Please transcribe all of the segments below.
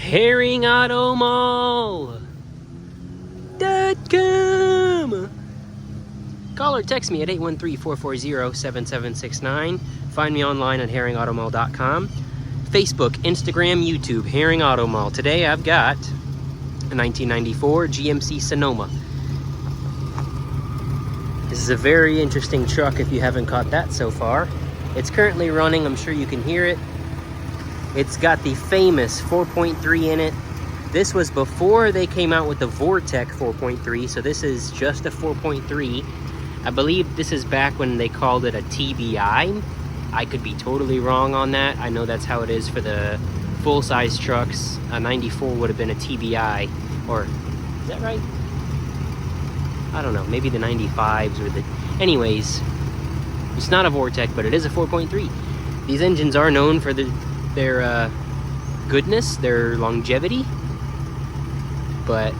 HerringAutomall.com. Call or text me at 813-440-7769. Find me online at herringautomall.com. Facebook, Instagram, YouTube, Herring Auto Mall. Today I've got a 1994 GMC Sonoma. This is a very interesting truck if you haven't caught that so far. It's currently running, I'm sure you can hear it. It's got the famous 4.3 in it. This was before they came out with the Vortec 4.3, so this is just a 4.3. I believe this is back when they called it a TBI. I could be totally wrong on that. I know that's how it is for the full-size trucks. A 94 would have been a TBI, or is that right? I don't know, maybe the 95s or the... Anyways, it's not a Vortec, but it is a 4.3. These engines are known for their goodness, their longevity, but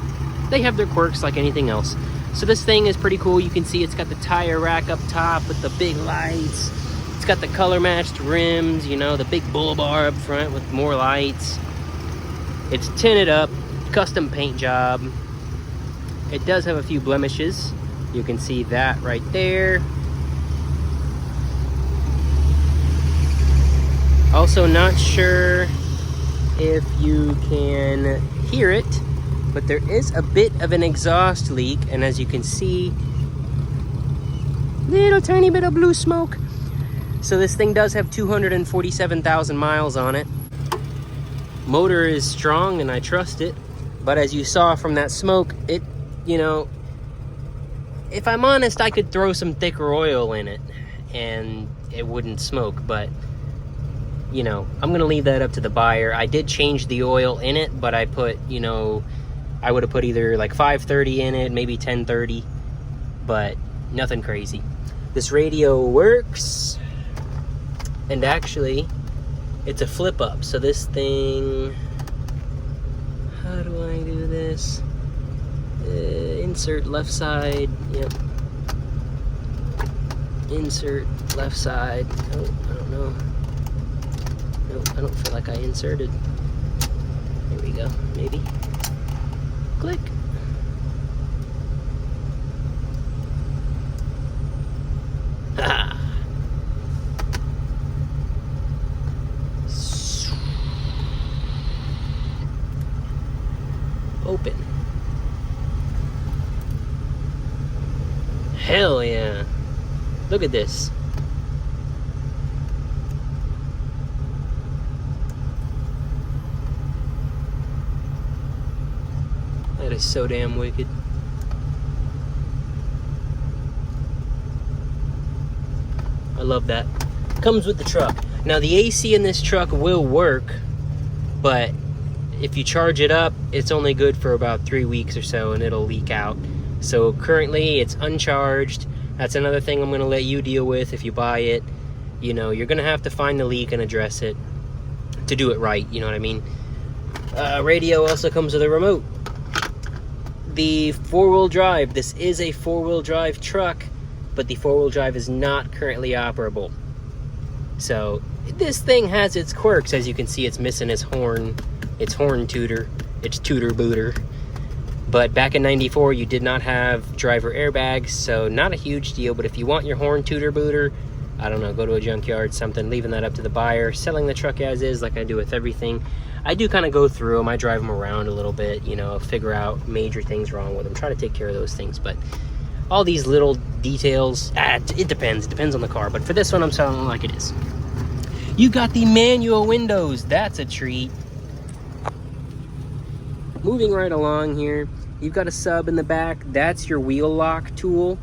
they have their quirks like anything else. So this thing is pretty cool. You can see it's got the tire rack up top with the big lights. It's got the color matched rims, you know, the big bull bar up front with more lights. It's tinted up, custom paint job. It does have a few blemishes. You can see that right there. Also not sure if you can hear it, but there is a bit of an exhaust leak, and as you can see, little tiny bit of blue smoke. So this thing does have 247,000 miles on it. Motor is strong and I trust it, but as you saw from that smoke, it, you know, if I'm honest, I could throw some thicker oil in it and it wouldn't smoke, but you know, I'm gonna leave that up to the buyer. I did change the oil in it, but I put, you know, I would have put either like 530 in it, maybe 1030, but nothing crazy. This radio works, and actually it's a flip up. So this thing, how do I do this? Insert left side, yep. Insert left side. Oh, I don't know. Nope, I don't feel like I inserted. There we go, maybe. Click. Ha! Open. Hell yeah. Look at this. That is so damn wicked. I love that. Comes with the truck. Now the AC in this truck will work, but if you charge it up, it's only good for about 3 weeks or so and it'll leak out. So currently it's uncharged. That's another thing I'm going to let you deal with if you buy it. You know, you're going to have to find the leak and address it to do it right, you know what I mean? Radio also comes with a remote. The four-wheel drive, this is a four-wheel drive truck, but the four-wheel drive is not currently operable. So this thing has its quirks. As you can see, it's missing its horn tutor, its tutor booter. But back in 94, you did not have driver airbags, so not a huge deal. But if you want your horn tutor booter, I don't know, go to a junkyard, something, leaving that up to the buyer, selling the truck as is like I do with everything. I do kind of go through them, I drive them around a little bit, you know, figure out major things wrong with them, try to take care of those things. But all these little details, it depends on the car. But for this one, I'm selling it like it is. You got the manual windows, that's a treat. Moving right along here, you've got a sub in the back. That's your wheel lock tool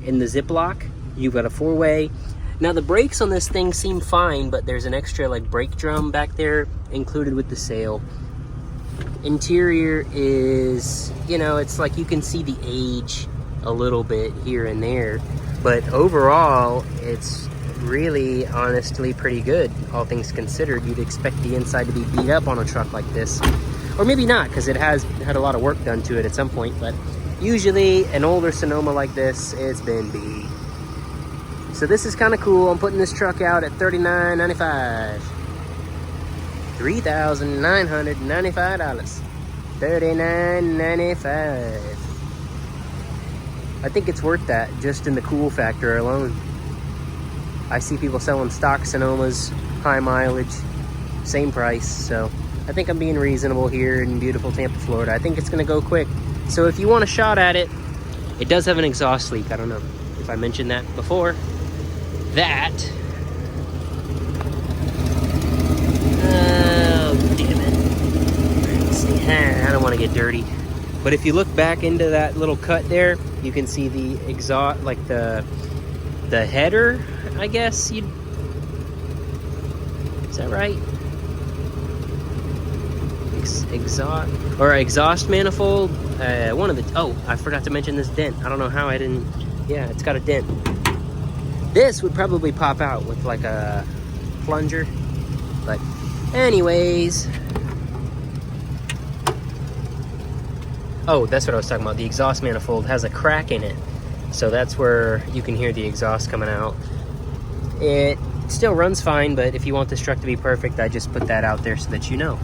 in the zip lock. You've got a four-way. Now the brakes on this thing seem fine, but there's an extra like brake drum back there included with the sale. Interior is, you know, it's like you can see the age a little bit here and there, but overall it's really honestly pretty good. All things considered, you'd expect the inside to be beat up on a truck like this. Or maybe not, because it has had a lot of work done to it at some point, but usually an older Sonoma like this, it's been beat. So this is kind of cool. I'm putting this truck out at $39.95. $3,995. $39.95. I think it's worth that just in the cool factor alone. I see people selling stock Sonomas, high mileage, same price. So I think I'm being reasonable here in beautiful Tampa, Florida. I think it's going to go quick. So if you want a shot at it, it does have an exhaust leak. I don't know if I mentioned that before. That. Oh, damn it. Let's see. I don't want to get dirty. But if you look back into that little cut there, you can see the exhaust, like the header, I guess. Is that right? Exhaust manifold. One of the, oh, I forgot to mention this dent. I don't know how I didn't. Yeah, it's got a dent. This would probably pop out with like a plunger, but anyways. Oh, that's what I was talking about. The exhaust manifold has a crack in it, so that's where you can hear the exhaust coming out. It still runs fine, but if you want this truck to be perfect, I just put that out there so that you know.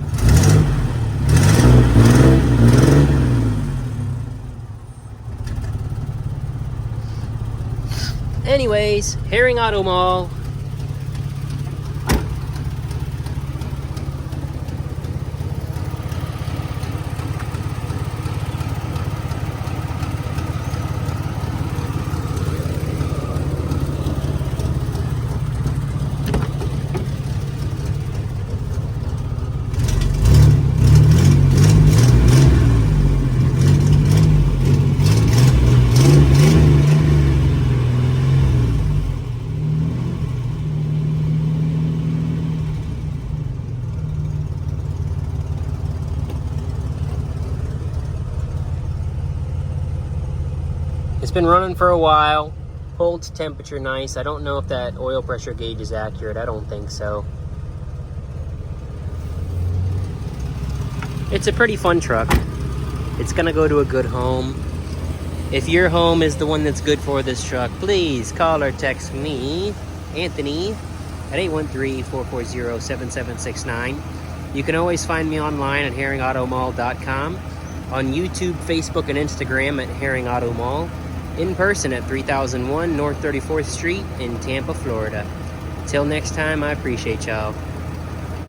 Anyways, Herring Auto Mall. It's been running for a while, holds temperature nice. I don't know if that oil pressure gauge is accurate. I don't think so. It's a pretty fun truck. It's gonna go to a good home. If your home is the one that's good for this truck, please call or text me, Anthony, at 813-440-7769. You can always find me online at herringautomall.com, on YouTube, Facebook, and Instagram at Herring Auto Mall, in person at 3001 North 34th Street in Tampa, Florida. Till next time, I appreciate y'all.